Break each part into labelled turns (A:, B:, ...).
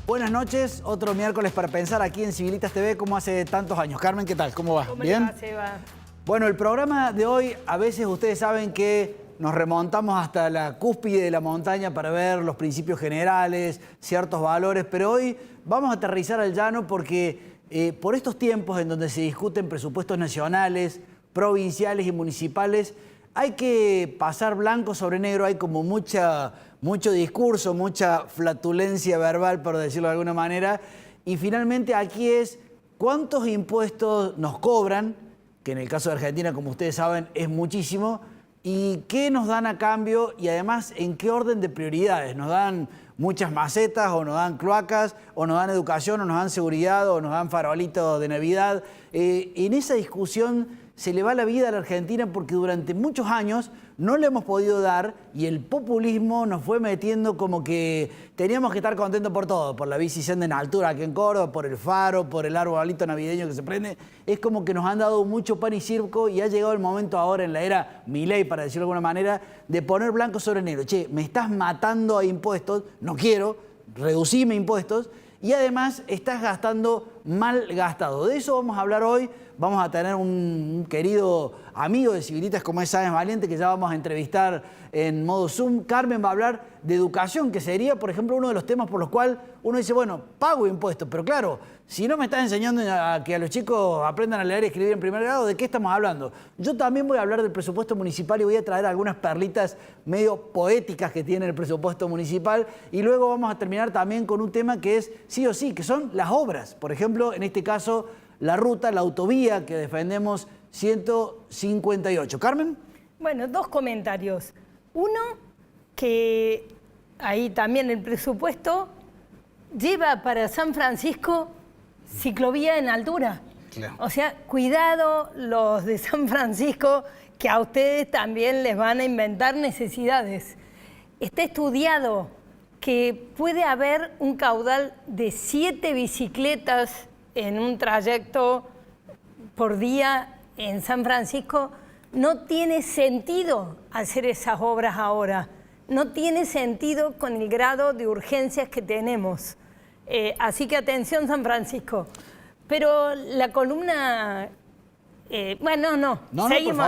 A: Buenas noches, otro miércoles para pensar aquí en Civilitas TV como hace tantos años. Carmen, ¿qué tal? ¿Cómo va?
B: ¿Cómo
A: ¿Bien?
B: le va, Seba?
A: Bueno, el programa de hoy, a veces ustedes saben que nos remontamos hasta la cúspide de la montaña para ver los principios generales, ciertos valores, pero hoy vamos a aterrizar al llano porque por estos tiempos en donde se discuten presupuestos nacionales, provinciales y municipales, hay que pasar blanco sobre negro, hay como mucho discurso, mucha flatulencia verbal, por decirlo de alguna manera, y finalmente aquí es cuántos impuestos nos cobran, que en el caso de Argentina, como ustedes saben, es muchísimo, y qué nos dan a cambio y además en qué orden de prioridades. ¿Nos dan muchas macetas o nos dan cloacas o nos dan educación o nos dan seguridad o nos dan farolitos de Navidad? En esa discusión se le va la vida a la Argentina porque durante muchos años no le hemos podido dar y el populismo nos fue metiendo como que teníamos que estar contentos por todo, por la bici senda en altura aquí en Córdoba, por el faro, por el arbolito navideño que se prende. Es como que nos han dado mucho pan y circo y ha llegado el momento ahora en la era Milei, para decirlo de alguna manera, de poner blanco sobre negro. Che, me estás matando a impuestos, no quiero, reducime impuestos y además estás gastando mal gastado. De eso vamos a hablar hoy. Vamos a tener un querido amigo de Civilitas como es Sáenz Valiente, que ya vamos a entrevistar en modo Zoom. Carmen va a hablar de educación, que sería, por ejemplo, uno de los temas por los cuales uno dice, bueno, pago impuestos, pero claro, si no me estás enseñando a que a los chicos aprendan a leer y escribir en primer grado, ¿de qué estamos hablando? Yo también voy a hablar del presupuesto municipal y voy a traer algunas perlitas medio poéticas que tiene el presupuesto municipal y luego vamos a terminar también con un tema que es sí o sí, que son las obras. Por ejemplo, en este caso, la ruta, la autovía que defendemos 158. ¿Carmen?
B: Bueno, dos comentarios. Uno, que ahí también el presupuesto lleva para San Francisco ciclovía en altura. Claro. O sea, cuidado los de San Francisco, que a ustedes también les van a inventar necesidades. Está estudiado que puede haber un caudal de 7 bicicletas en un trayecto por día en San Francisco. No tiene sentido hacer esas obras ahora. No tiene sentido con el grado de urgencias que tenemos. Así que atención, San Francisco. Pero la columna... seguimos.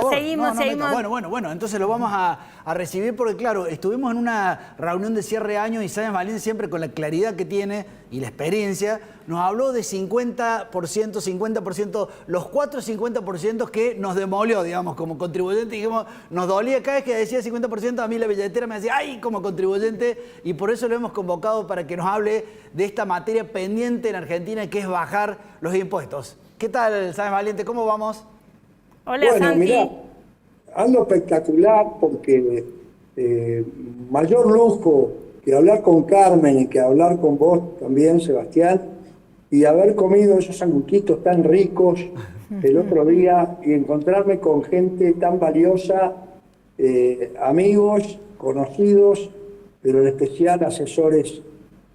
A: Bueno, entonces lo vamos a recibir porque, claro, estuvimos en una reunión de cierre de año y Sáenz Valiente siempre con la claridad que tiene y la experiencia, nos habló de 50%, los 4 50% que nos demolió, digamos, como contribuyente. Dijimos, nos dolía cada vez que decía 50%, a mí la billetera me decía, ¡ay!, como contribuyente, y por eso lo hemos convocado para que nos hable de esta materia pendiente en Argentina, que es bajar los impuestos. ¿Qué tal, Sáenz Valiente? ¿Cómo vamos?
B: Hola,
C: bueno,
B: Santi.
C: Mirá, ando espectacular porque mayor lujo que hablar con Carmen y que hablar con vos también, Sebastián, y haber comido esos sanguchitos tan ricos el otro día y encontrarme con gente tan valiosa, amigos, conocidos, pero en especial asesores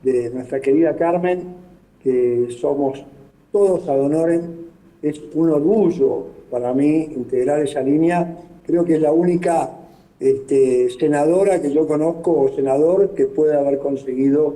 C: de nuestra querida Carmen, que somos todos ad honorem. Es un orgullo para mí integrar esa línea. Creo que es la única senadora que yo conozco o senador que puede haber conseguido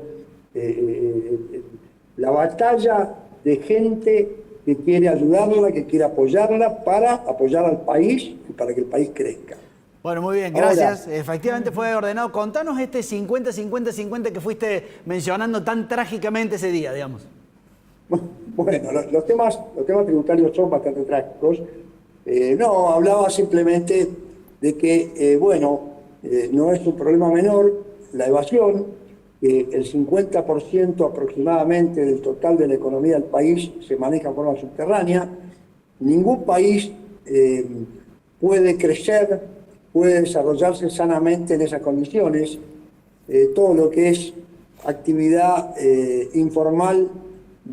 C: la batalla de gente que quiere ayudarla, que quiere apoyarla para apoyar al país y para que el país crezca.
A: Bueno, muy bien, gracias. Ahora, efectivamente fue ordenado. Contanos este 50-50-50 que fuiste mencionando tan trágicamente ese día, digamos.
C: Bueno, los temas tributarios son bastante trágicos. No, hablaba simplemente de que, no es un problema menor la evasión, que el 50% aproximadamente del total de la economía del país se maneja de forma subterránea. Ningún país puede crecer, puede desarrollarse sanamente en esas condiciones. Todo lo que es actividad informal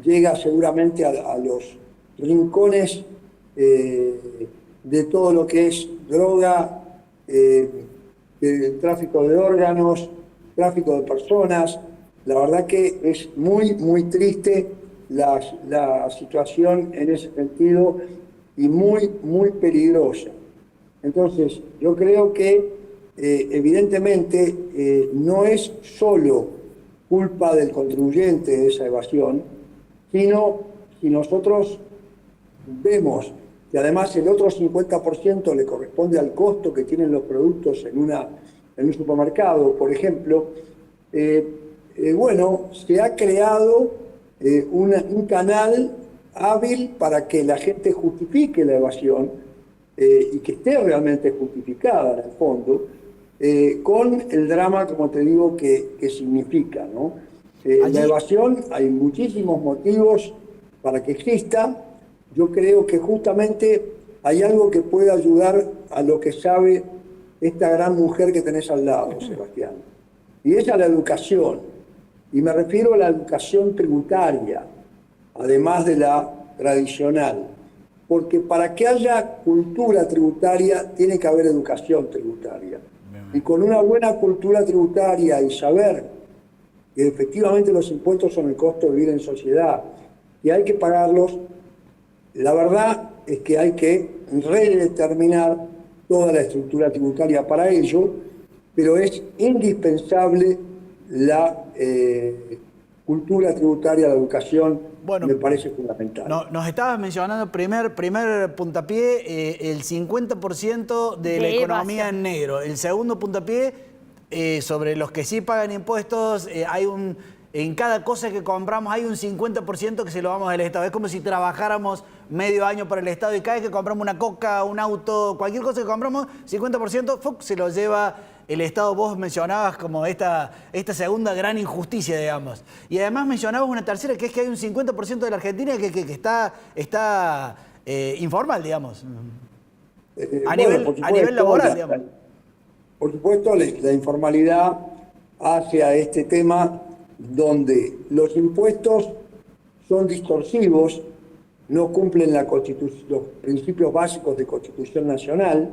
C: llega seguramente a los rincones de todo lo que es droga, el tráfico de órganos, tráfico de personas. La verdad que es muy, muy triste la situación en ese sentido y muy, muy peligrosa. Entonces, yo creo que evidentemente no es solo culpa del contribuyente de esa evasión, sino si nosotros vemos que además el otro 50% le corresponde al costo que tienen los productos en un supermercado, por ejemplo, bueno, se ha creado un canal hábil para que la gente justifique la evasión y que esté realmente justificada en el fondo, con el drama, como te digo, que significa, ¿no? La evasión, hay muchísimos motivos para que exista. Yo creo que justamente hay algo que puede ayudar a lo que sabe esta gran mujer que tenés al lado, Sebastián, y es a la educación. Y me refiero a la educación tributaria, además de la tradicional. Porque para que haya cultura tributaria, tiene que haber educación tributaria. Y con una buena cultura tributaria y saber que efectivamente los impuestos son el costo de vivir en sociedad y hay que pagarlos, la verdad es que hay que redeterminar toda la estructura tributaria para ello, pero es indispensable la cultura tributaria, la educación, bueno, me parece fundamental.
A: Nos estabas mencionando, primer puntapié, el 50% de la economía en negro. El segundo puntapié, sobre los que sí pagan impuestos, en cada cosa que compramos hay un 50% que se lo damos al Estado. Es como si trabajáramos medio año para el Estado y cada vez que compramos una coca, un auto, cualquier cosa que compramos, 50% se lo lleva el Estado. Vos mencionabas como esta segunda gran injusticia, digamos. Y además mencionabas una tercera, que es que hay un 50% de la Argentina que está informal, digamos. A nivel laboral, digamos.
C: Por supuesto, la informalidad hacia este tema donde los impuestos son distorsivos, no cumplen los principios básicos de Constitución Nacional,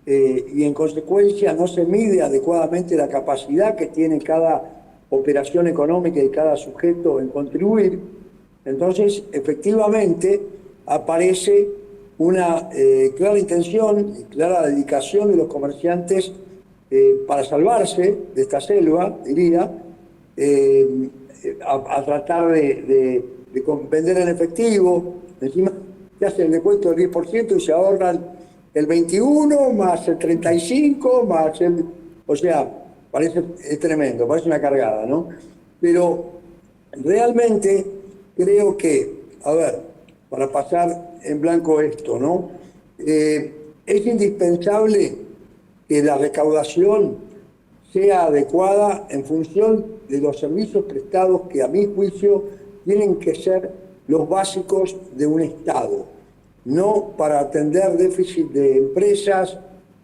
C: y en consecuencia no se mide adecuadamente la capacidad que tiene cada operación económica y cada sujeto en contribuir. Entonces, efectivamente, aparece una clara intención y clara dedicación de los comerciantes para salvarse de esta selva, diría, a tratar de vender en efectivo. Encima se hace el descuento del 10% y se ahorran el 21 más el 35 más el... O sea, es tremendo, parece una cargada, ¿no? Pero realmente creo que, a ver, para pasar en blanco esto, ¿no? Es indispensable que la recaudación sea adecuada en función de los servicios prestados que, a mi juicio, tienen que ser los básicos de un Estado, no para atender déficit de empresas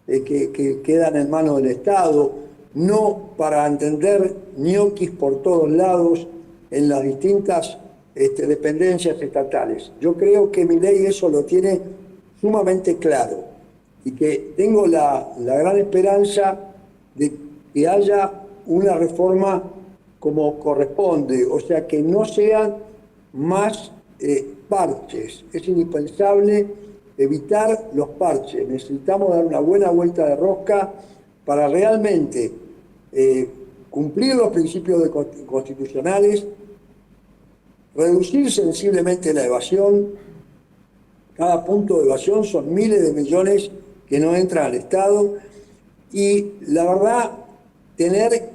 C: que quedan en manos del Estado, no para atender ñoquis por todos lados en las distintas dependencias estatales. Yo creo que Milei eso lo tiene sumamente claro y que tengo la gran esperanza de que haya una reforma como corresponde, o sea, que no sean más parches. Es indispensable evitar los parches. Necesitamos dar una buena vuelta de rosca para realmente cumplir los principios constitucionales, reducir sensiblemente la evasión. Cada punto de evasión son miles de millones que no entran al Estado y, la verdad, tener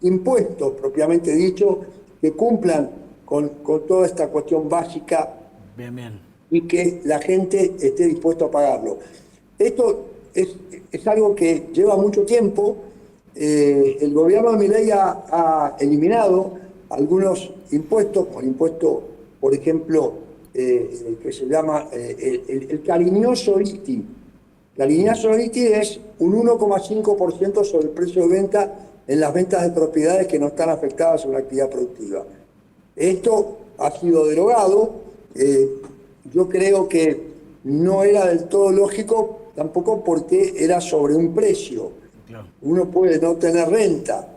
C: impuestos, propiamente dicho, que cumplan con toda esta cuestión básica.
A: Bien.
C: Y que la gente esté dispuesta a pagarlo. Esto es algo que lleva mucho tiempo. El gobierno de Milei ha eliminado algunos impuestos, como el impuesto, por ejemplo, que se llama el cariñoso ITI. Cariñoso ITI es un 1,5% sobre el precio de venta en las ventas de propiedades que no están afectadas por la actividad productiva. Esto ha sido derogado yo creo que no era del todo lógico, tampoco porque era sobre un precio.
A: Claro.
C: Uno puede no tener renta,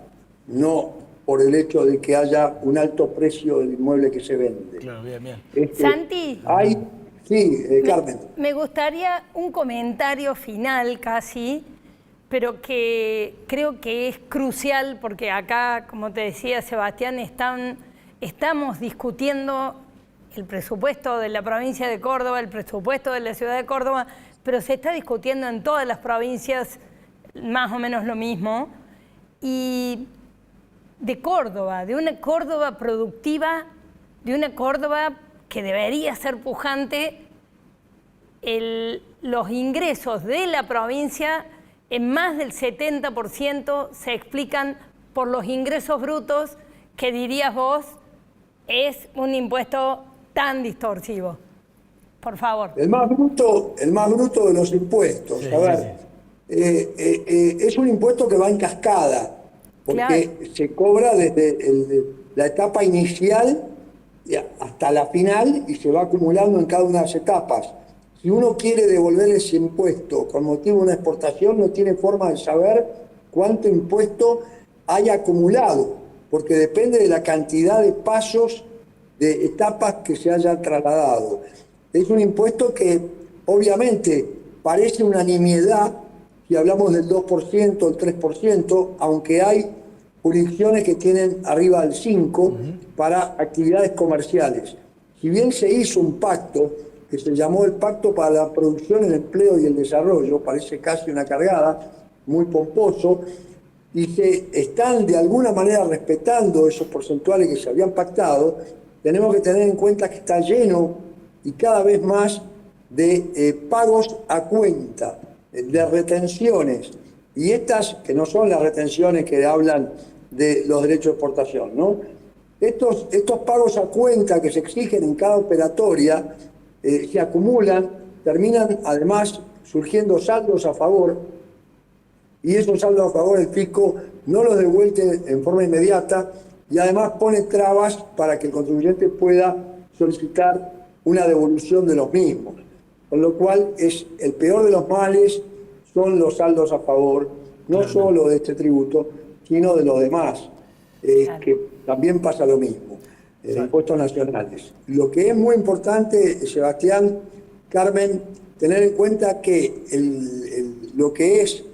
C: no por el hecho de que haya un alto precio del inmueble que se vende.
A: Claro, bien, bien.
B: Santi.
C: Sí, Carmen.
B: Me gustaría un comentario final casi, pero que creo que es crucial porque acá, como te decía Sebastián, estamos discutiendo el presupuesto de la provincia de Córdoba, el presupuesto de la ciudad de Córdoba, pero se está discutiendo en todas las provincias más o menos lo mismo. Y de Córdoba, de una Córdoba productiva, de una Córdoba que debería ser pujante, los ingresos de la provincia en más del 70% se explican por los ingresos brutos, que dirías vos, es un impuesto tan distorsivo. Por favor.
C: El más bruto de los impuestos.
A: Sí,
C: a ver, es un impuesto que va en cascada, porque
B: Claro.
C: se cobra desde la etapa inicial hasta la final y se va acumulando en cada una de las etapas. Si uno quiere devolver ese impuesto con motivo de una exportación, no tiene forma de saber cuánto impuesto haya acumulado, porque depende de la cantidad de pasos, de etapas que se hayan trasladado. Es un impuesto que obviamente parece una nimiedad si hablamos del 2%, el 3%, aunque hay jurisdicciones que tienen arriba del 5% para actividades comerciales. Si bien se hizo un pacto que se llamó el Pacto para la Producción, el Empleo y el Desarrollo, parece casi una cargada, muy pomposo, y se están de alguna manera respetando esos porcentuales que se habían pactado, tenemos que tener en cuenta que está lleno y cada vez más de pagos a cuenta, de retenciones, y estas que no son las retenciones que hablan de los derechos de exportación, ¿no? Estos pagos a cuenta que se exigen en cada operatoria se acumulan, terminan además surgiendo saldos a favor, y esos saldos a favor el fisco no los devuelve en forma inmediata y además pone trabas para que el contribuyente pueda solicitar una devolución de los mismos. Con lo cual es el peor de los males, son los saldos a favor, no solo de este tributo, sino de los demás, que también pasa lo mismo. Impuestos nacionales. Lo que es muy importante, Sebastián, Carmen, tener en cuenta que lo que es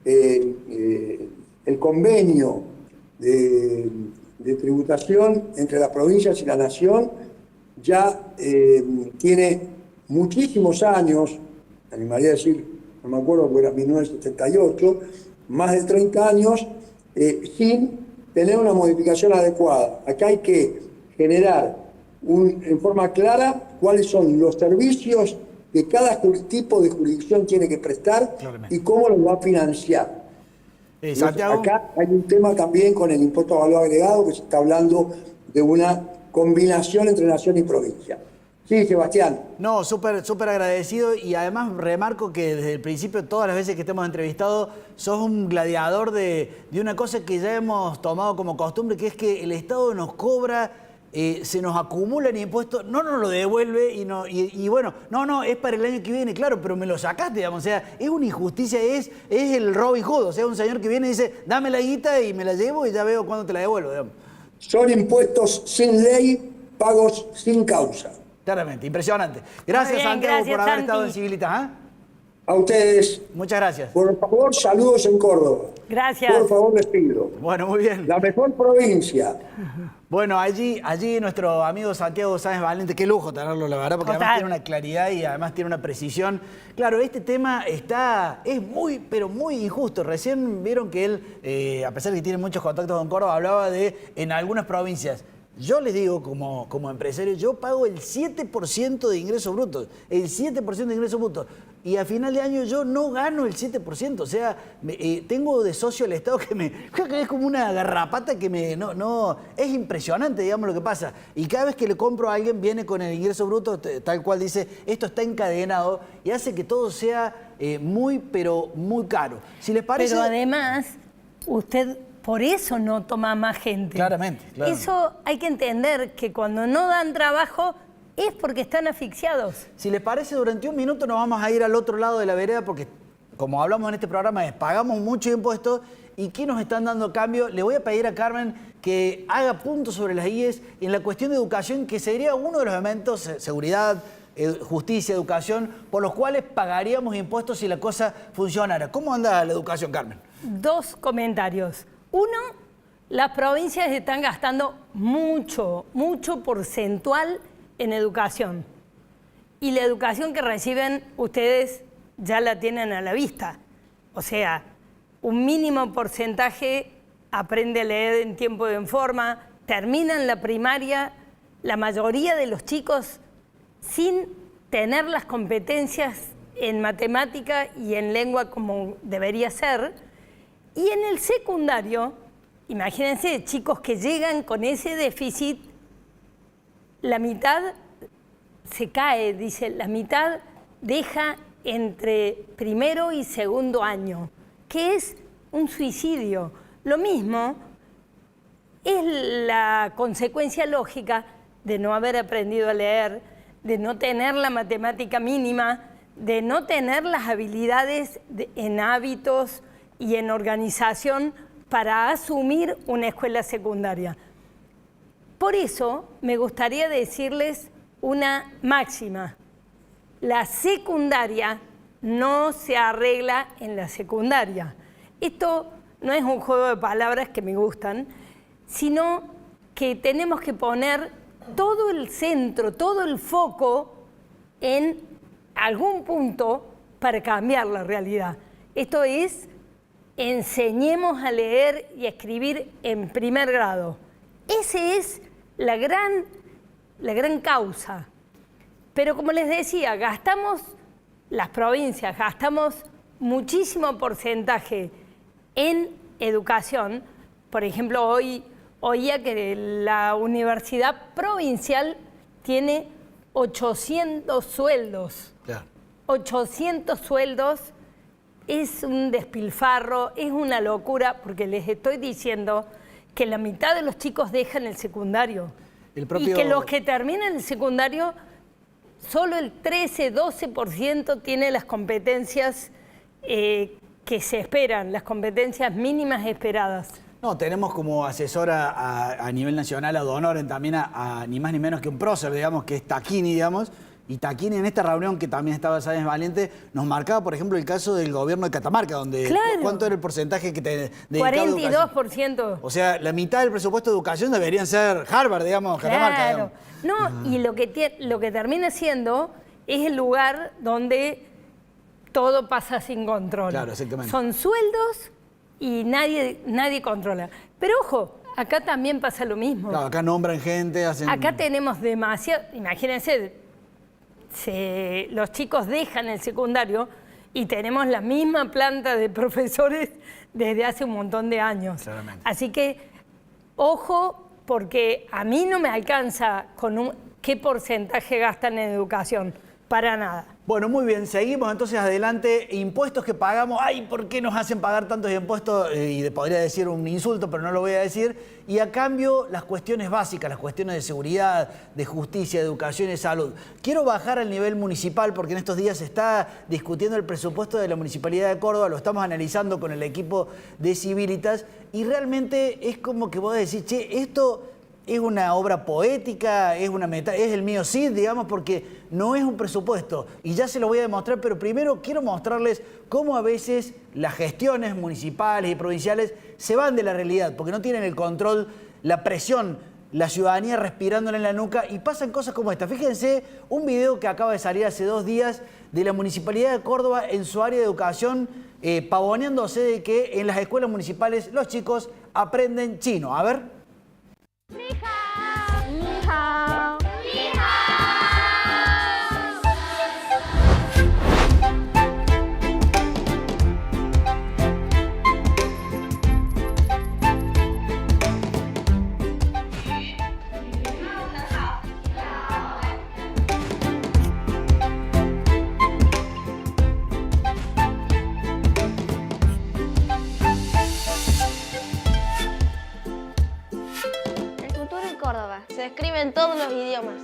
C: el convenio de tributación entre las provincias y la nación ya tiene muchísimos años, animaría a decir, no me acuerdo porque era 1978, más de 30 años, sin tener una modificación adecuada. Acá hay que generar en forma clara cuáles son los servicios que cada tipo de jurisdicción tiene que prestar y cómo los va a financiar.
A: Santiago.
C: Acá hay un tema también con el impuesto a valor agregado, que se está hablando de una combinación entre nación y provincia. Sí, Sebastián.
A: No, súper agradecido, y además remarco que desde el principio, todas las veces que te hemos entrevistado, sos un gladiador de una cosa que ya hemos tomado como costumbre, que es que el Estado nos cobra, se nos acumulan impuestos, no nos lo devuelve y bueno, no, es para el año que viene, claro, pero me lo sacaste, digamos, o sea, es una injusticia, es el Robin Hood, o sea, un señor que viene y dice, dame la guita y me la llevo y ya veo cuándo te la devuelvo, digamos.
C: Son impuestos sin ley, pagos sin causa.
A: Claramente, impresionante. Gracias,
B: Muy bien,
A: Santiago,
B: gracias,
A: por haber
B: Santi.
A: estado en Civilitas. ¿Ah?
C: A ustedes,
A: Muchas gracias.
C: por favor, saludos en Córdoba.
B: Gracias.
C: Por favor, les pido.
A: Bueno, muy bien.
C: La mejor provincia.
A: Bueno, allí nuestro amigo Santiago Sáenz Valente, qué lujo tenerlo, la verdad, porque además
B: Total.
A: tiene una claridad y además tiene una precisión. Claro, este tema es muy, pero muy injusto. Recién vieron que él, a pesar de que tiene muchos contactos con Córdoba, hablaba de en algunas provincias. Yo les digo, como empresario, yo pago el 7% de ingresos brutos, el 7% de ingresos brutos, y a final de año yo no gano el 7%, o sea, tengo de socio al Estado creo que es como una garrapata que es impresionante, digamos, lo que pasa. Y cada vez que le compro a alguien viene con el ingreso bruto, tal cual dice, esto está encadenado y hace que todo sea muy, pero muy caro. Si les parece...
B: Pero además, usted... Por eso no toma más gente.
A: Claramente.
B: Eso hay que entender, que cuando no dan trabajo, es porque están asfixiados.
A: Si les parece, durante un minuto nos vamos a ir al otro lado de la vereda porque, como hablamos en este programa, pagamos mucho impuestos y ¿qué nos están dando a cambio? Le voy a pedir a Carmen que haga puntos sobre las IES en la cuestión de educación, que sería uno de los elementos, seguridad, justicia, educación, por los cuales pagaríamos impuestos si la cosa funcionara. ¿Cómo anda la educación, Carmen?
B: 2 comentarios. Uno, las provincias están gastando mucho porcentual en educación. Y la educación que reciben ustedes ya la tienen a la vista. O sea, un mínimo porcentaje aprende a leer en tiempo y en forma, terminan la primaria, la mayoría de los chicos sin tener las competencias en matemática y en lengua como debería ser. Y en el secundario, imagínense, chicos que llegan con ese déficit, la mitad se cae, dice, la mitad deja entre primero y segundo año, que es un suicidio. Lo mismo es la consecuencia lógica de no haber aprendido a leer, de no tener la matemática mínima, de no tener las habilidades en hábitos y en organización para asumir una escuela secundaria. Por eso me gustaría decirles una máxima. La secundaria no se arregla en la secundaria. Esto no es un juego de palabras que me gustan, sino que tenemos que poner todo el centro, todo el foco en algún punto para cambiar la realidad. Esto es, enseñemos a leer y a escribir en primer grado. Esa es la gran causa. Pero como les decía, las provincias gastamos muchísimo porcentaje en educación. Por ejemplo, hoy oía que la universidad provincial tiene 800 sueldos.
A: Claro.
B: 800 sueldos es un despilfarro, es una locura, porque les estoy diciendo que la mitad de los chicos dejan el secundario. Y que los que terminan el secundario, solo el 13-12% tiene las competencias que se esperan, las competencias mínimas esperadas.
A: No, tenemos como asesora a nivel nacional a Donoren también a ni más ni menos que un prócer, digamos, que es Taquini, digamos. Y Taquini en esta reunión, que también estaba Sáenz Valiente, nos marcaba, por ejemplo, el caso del gobierno de Catamarca, donde
B: claro.
A: ¿Cuánto era el porcentaje que te dedicaba a educación?
B: 42%.
A: O sea, la mitad del presupuesto de educación deberían ser Harvard, digamos, Catamarca.
B: Claro.
A: Digamos.
B: No, y lo que termina siendo es el lugar donde todo pasa sin control.
A: Claro, exactamente.
B: Son sueldos y nadie controla. Pero ojo, acá también pasa lo mismo.
A: Claro, acá nombran gente, hacen...
B: Acá tenemos demasiado... Imagínense, los chicos dejan el secundario y tenemos la misma planta de profesores desde hace un montón de años.
A: Claramente.
B: Así que, ojo, porque a mí no me alcanza con qué porcentaje gastan en educación. Para nada.
A: Bueno, muy bien, seguimos entonces adelante. Impuestos que pagamos. Ay, ¿por qué nos hacen pagar tantos impuestos? Y podría decir un insulto, pero no lo voy a decir. Y a cambio, las cuestiones básicas, las cuestiones de seguridad, de justicia, de educación y de salud. Quiero bajar al nivel municipal porque en estos días se está discutiendo el presupuesto de la Municipalidad de Córdoba. Lo estamos analizando con el equipo de Civilitas. Y realmente es como que vos decís, che, esto... es una obra poética, es el mío Cid, digamos, porque no es un presupuesto. Y ya se lo voy a demostrar, pero primero quiero mostrarles cómo a veces las gestiones municipales y provinciales se van de la realidad, porque no tienen el control, la presión, la ciudadanía respirándola en la nuca, y pasan cosas como esta. Fíjense un video que acaba de salir hace 2 días de la Municipalidad de Córdoba en su área de educación, pavoneándose de que en las escuelas municipales los chicos aprenden chino. A ver.
D: Se escribe en todos los idiomas.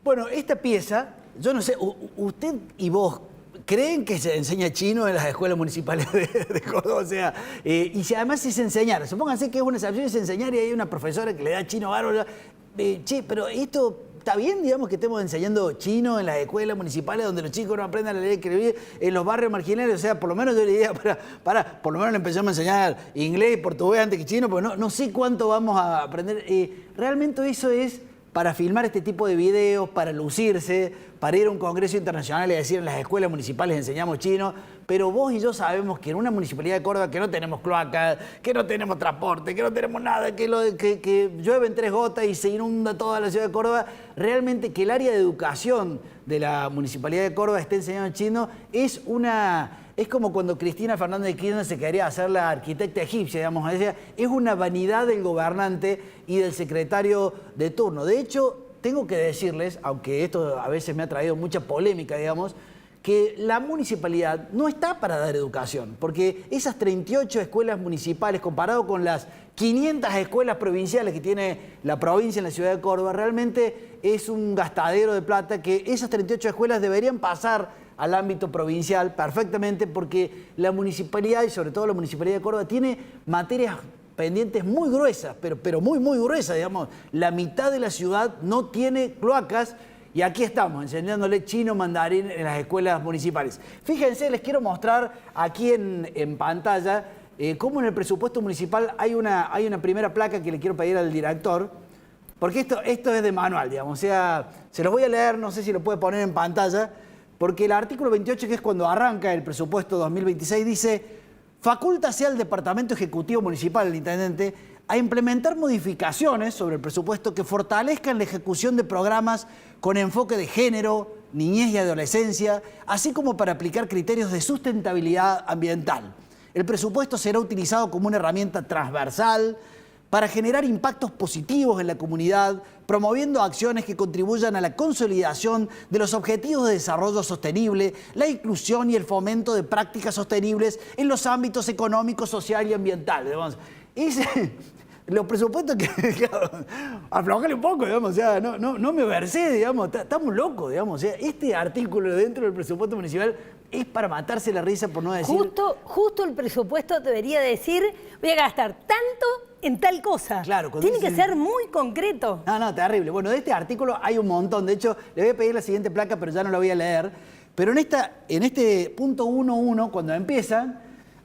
A: Bueno, esta pieza, yo no sé, usted y vos, ¿creen que se enseña chino en las escuelas municipales de Córdoba? O sea, y si además es enseñar, supónganse que es una excepción, es enseñar y hay una profesora que le da chino bárbaro. Che, pero esto... ¿Está bien, digamos, que estemos enseñando chino en las escuelas municipales donde los chicos no aprendan a leer y escribir en los barrios marginales? O sea, por lo menos yo le diría, por lo menos le empezamos a enseñar inglés y portugués antes que chino, porque no sé cuánto vamos a aprender. Realmente eso es para filmar este tipo de videos, para lucirse, para ir a un congreso internacional y decir en las escuelas municipales enseñamos chino, pero vos y yo sabemos que en una municipalidad de Córdoba que no tenemos cloacas, que no tenemos transporte, que no tenemos nada, que llueven 3 gotas y se inunda toda la ciudad de Córdoba, realmente que el área de educación de la municipalidad de Córdoba esté enseñando chino es como cuando Cristina Fernández de Kirchner se quería hacer la arquitecta egipcia, digamos, es una vanidad del gobernante y del secretario de turno. De hecho, tengo que decirles, aunque esto a veces me ha traído mucha polémica, digamos, que la municipalidad no está para dar educación, porque esas 38 escuelas municipales, comparado con las 500 escuelas provinciales que tiene la provincia en la ciudad de Córdoba, realmente es un gastadero de plata que esas 38 escuelas deberían pasar al ámbito provincial perfectamente, porque la municipalidad, y sobre todo la municipalidad de Córdoba, tiene materias pendientes muy gruesas, pero muy, muy gruesas, digamos. La mitad de la ciudad no tiene cloacas y aquí estamos, enseñándole chino mandarín en las escuelas municipales. Fíjense, les quiero mostrar aquí en pantalla cómo en el presupuesto municipal hay una primera placa que le quiero pedir al director, porque esto es de manual, digamos. O sea, se los voy a leer, no sé si lo puede poner en pantalla, porque el artículo 28, que es cuando arranca el presupuesto 2026, dice: facúltase al Departamento Ejecutivo Municipal, el intendente, a implementar modificaciones sobre el presupuesto que fortalezcan la ejecución de programas con enfoque de género, niñez y adolescencia, así como para aplicar criterios de sustentabilidad ambiental. El presupuesto será utilizado como una herramienta transversal para generar impactos positivos en la comunidad, promoviendo acciones que contribuyan a la consolidación de los objetivos de desarrollo sostenible, la inclusión y el fomento de prácticas sostenibles en los ámbitos económico, social y ambiental. Digamos. Los presupuestos que, claro, aflojale un poco, digamos, o sea, no me versé, digamos, estamos locos, digamos, o sea, este artículo dentro del presupuesto municipal es para matarse la risa, por no decir...
B: Justo el presupuesto debería decir, voy a gastar tanto en tal cosa. Claro, tiene que ser muy concreto.
A: No, terrible. Bueno, de este artículo hay un montón. De hecho, le voy a pedir la siguiente placa, pero ya no la voy a leer. Pero en este punto 1.1, cuando empiezan,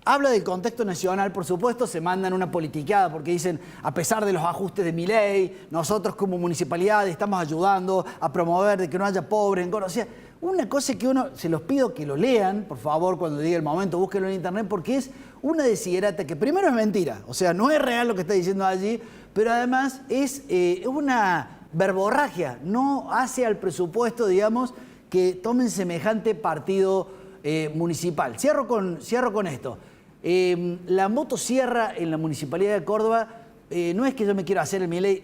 A: habla del contexto nacional, por supuesto, se mandan una politiqueada porque dicen, a pesar de los ajustes de Milei, nosotros como municipalidad estamos ayudando a promover de que no haya pobres en Córdoba. O sea, una cosa que se los pido que lo lean, por favor, cuando llegue el momento, búsquenlo en internet, porque es una desiderata que primero es mentira, o sea, no es real lo que está diciendo allí, pero además es una verborragia, no hace al presupuesto, digamos, que tomen semejante partido municipal. Cierro con esto. La motosierra en la Municipalidad de Córdoba, no es que yo me quiera hacer el Milei,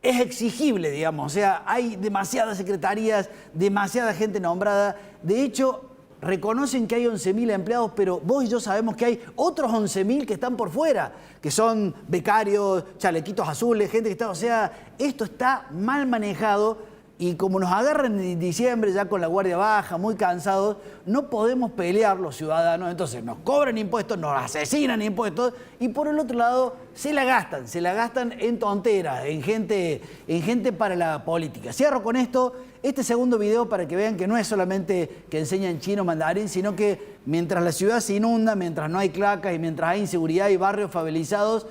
A: es exigible, digamos, o sea, hay demasiadas secretarías, demasiada gente nombrada. De hecho, reconocen que hay 11.000 empleados, pero vos y yo sabemos que hay otros 11.000 que están por fuera, que son becarios, chalequitos azules, gente que está... O sea, esto está mal manejado y como nos agarran en diciembre ya con la guardia baja, muy cansados, no podemos pelear los ciudadanos, entonces nos cobran impuestos, nos asesinan impuestos y por el otro lado se la gastan en tonteras, en gente para la política. Cierro con esto, este segundo video para que vean que no es solamente que enseñan chino mandarín, sino que mientras la ciudad se inunda, mientras no hay cloacas y mientras hay inseguridad y barrios favelizados,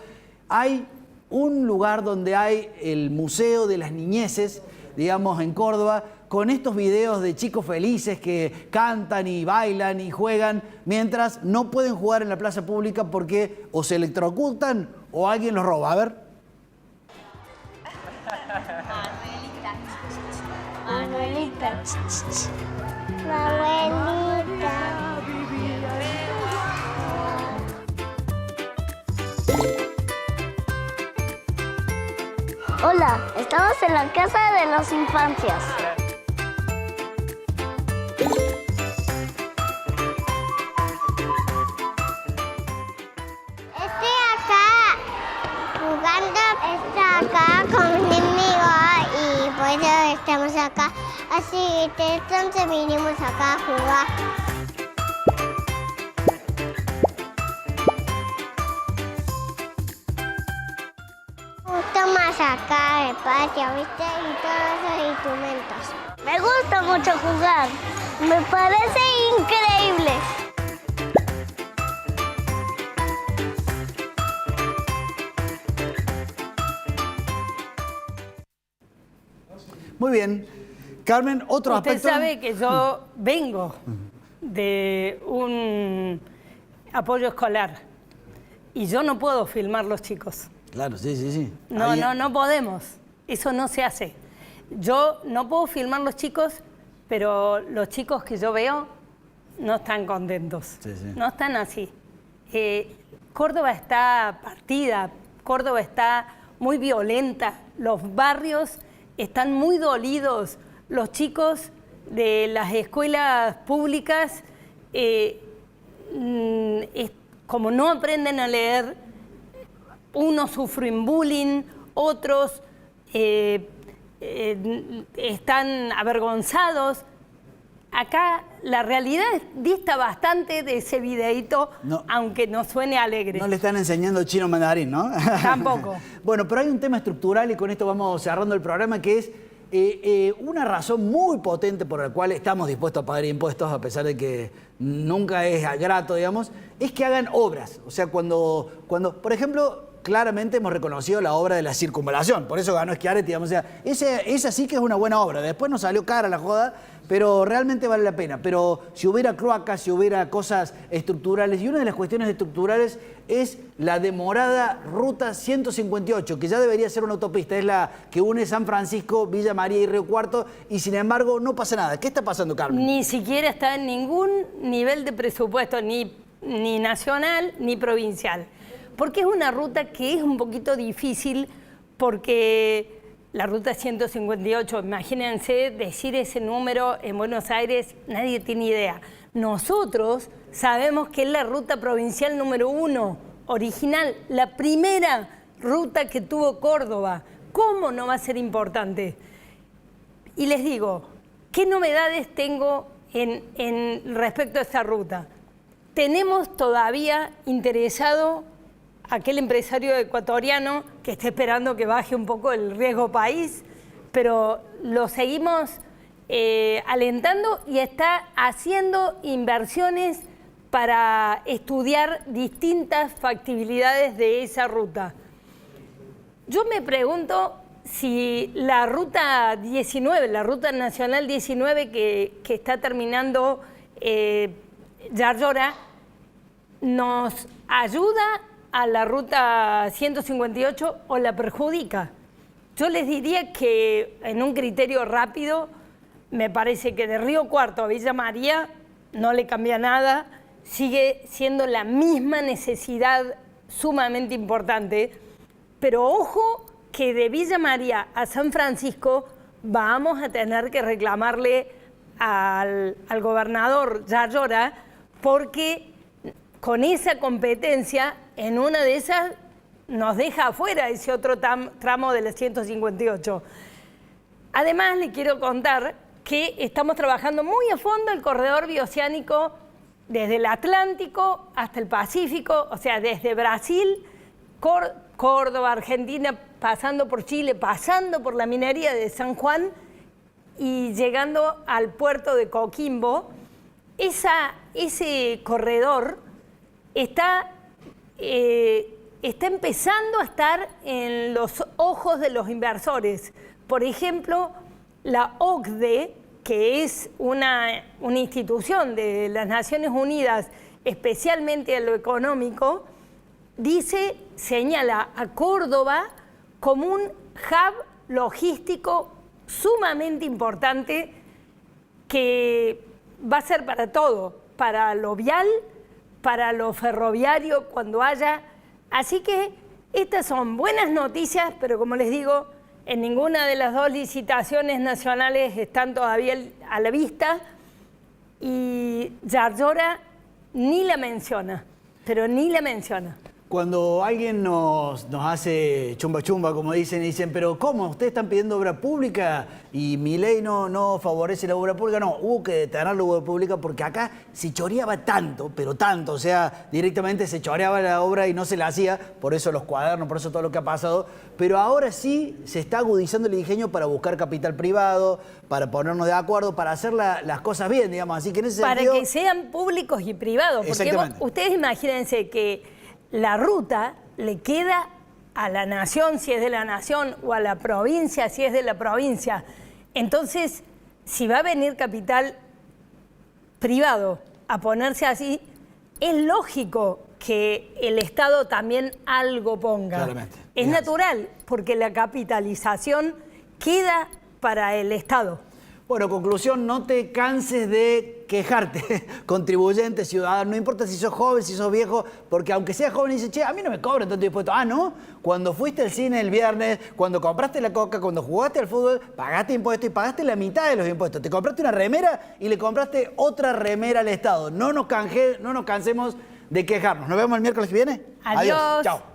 A: hay un lugar donde hay el Museo de las Niñeces, digamos, en Córdoba, con estos videos de chicos felices que cantan y bailan y juegan, mientras no pueden jugar en la plaza pública porque o se electrocutan o alguien los roba. A ver.
D: Manuelita. Manuelita. Hola, estamos en la casa de las infancias. Estoy acá jugando, estoy acá con mi amigo y por eso estamos acá Así que entonces vinimos acá a jugar. Me gusta más acá el patio, ¿viste? Y todos esos instrumentos. Me gusta mucho jugar. Me parece increíble.
A: Muy bien. Carmen, otro
B: Usted
A: aspecto.
B: sabe que yo vengo de un apoyo escolar y yo no puedo filmar los chicos.
A: Claro, sí, sí, sí.
B: No,
A: Ahí-
B: no podemos. Eso no se hace. Yo no puedo filmar los chicos, pero los chicos que yo veo no están contentos.
A: Sí, sí.
B: No están así. Córdoba está partida, Córdoba está muy violenta, los barrios están muy dolidos, los chicos de las escuelas públicas, como no aprenden a leer, unos sufren bullying, otros están avergonzados. Acá la realidad dista bastante de ese videíto,
A: No.
B: aunque no suene alegre.
A: No le están enseñando chino mandarín, ¿no?
B: Tampoco.
A: Bueno, pero hay un tema estructural y con esto vamos cerrando el programa, que es una razón muy potente por la cual estamos dispuestos a pagar impuestos, a pesar de que nunca es grato, digamos, es que hagan obras. O sea, cuando por ejemplo, claramente hemos reconocido la obra de la circunvalación, por eso ganó Schiaretti, digamos, o sea, esa sí que es una buena obra. Después nos salió cara la joda, pero realmente vale la pena. Pero si hubiera cloacas, si hubiera cosas estructurales, y una de las cuestiones estructurales es la demorada Ruta 158, que ya debería ser una autopista, es la que une San Francisco, Villa María y Río Cuarto, y sin embargo no pasa nada. ¿Qué está pasando, Carmen?
B: Ni siquiera está en ningún nivel de presupuesto, ni nacional ni provincial. Porque es una ruta que es un poquito difícil, porque la ruta 158, imagínense decir ese número en Buenos Aires, nadie tiene idea. Nosotros sabemos que es la ruta provincial número 1, original, la primera ruta que tuvo Córdoba. ¿Cómo no va a ser importante? Y les digo, ¿qué novedades tengo en respecto a esta ruta? Tenemos todavía interesado aquel empresario ecuatoriano que está esperando que baje un poco el riesgo país, pero lo seguimos alentando y está haciendo inversiones para estudiar distintas factibilidades de esa ruta. Yo me pregunto si la ruta 19, la ruta nacional 19 que está terminando Yarlora, nos ayuda a la ruta 158 o la perjudica. Yo les diría que en un criterio rápido, me parece que de Río Cuarto a Villa María no le cambia nada, sigue siendo la misma necesidad sumamente importante, pero ojo que de Villa María a San Francisco vamos a tener que reclamarle al gobernador Yarlora, porque con esa competencia, en una de esas nos deja afuera ese otro tramo de la 158. Además, le quiero contar que estamos trabajando muy a fondo el corredor bioceánico desde el Atlántico hasta el Pacífico, o sea, desde Brasil, Córdoba, Argentina, pasando por Chile, pasando por la minería de San Juan y llegando al puerto de Coquimbo. Ese corredor está empezando a estar en los ojos de los inversores. Por ejemplo, la OCDE, que es una institución de las Naciones Unidas, especialmente en lo económico, señala a Córdoba como un hub logístico sumamente importante que va a ser para todo, para lo vial, para lo ferroviario cuando haya. Así que estas son buenas noticias, pero como les digo, en ninguna de las dos licitaciones nacionales están todavía a la vista y Yarlora ni la menciona, pero ni la menciona.
A: Cuando alguien nos hace chumba chumba, como dicen, pero ¿cómo? ¿Ustedes están pidiendo obra pública y Milei no favorece la obra pública? No, hubo que detener la obra pública porque acá se choreaba tanto, pero tanto, o sea, directamente se choreaba la obra y no se la hacía, por eso los cuadernos, por eso todo lo que ha pasado, pero ahora sí se está agudizando el ingenio para buscar capital privado, para ponernos de acuerdo, para hacer las cosas bien, digamos, así que en ese sentido...
B: Para que sean públicos y privados, porque ustedes imagínense que la ruta le queda a la nación, si es de la nación, o a la provincia, si es de la provincia. Entonces, si va a venir capital privado a ponerse así, es lógico que el Estado también algo ponga.
A: Claramente.
B: Es natural, porque la capitalización queda para el Estado.
A: Bueno, conclusión, no te canses de quejarte, contribuyente, ciudadano, no importa si sos joven, si sos viejo, porque aunque seas joven y dices, che, a mí no me cobran tanto impuesto. Ah, ¿no? Cuando fuiste al cine el viernes, cuando compraste la coca, cuando jugaste al fútbol, pagaste impuestos y pagaste la mitad de los impuestos. Te compraste una remera y le compraste otra remera al Estado. No nos cansemos de quejarnos. Nos vemos el miércoles que viene.
B: Adiós.
A: Chao.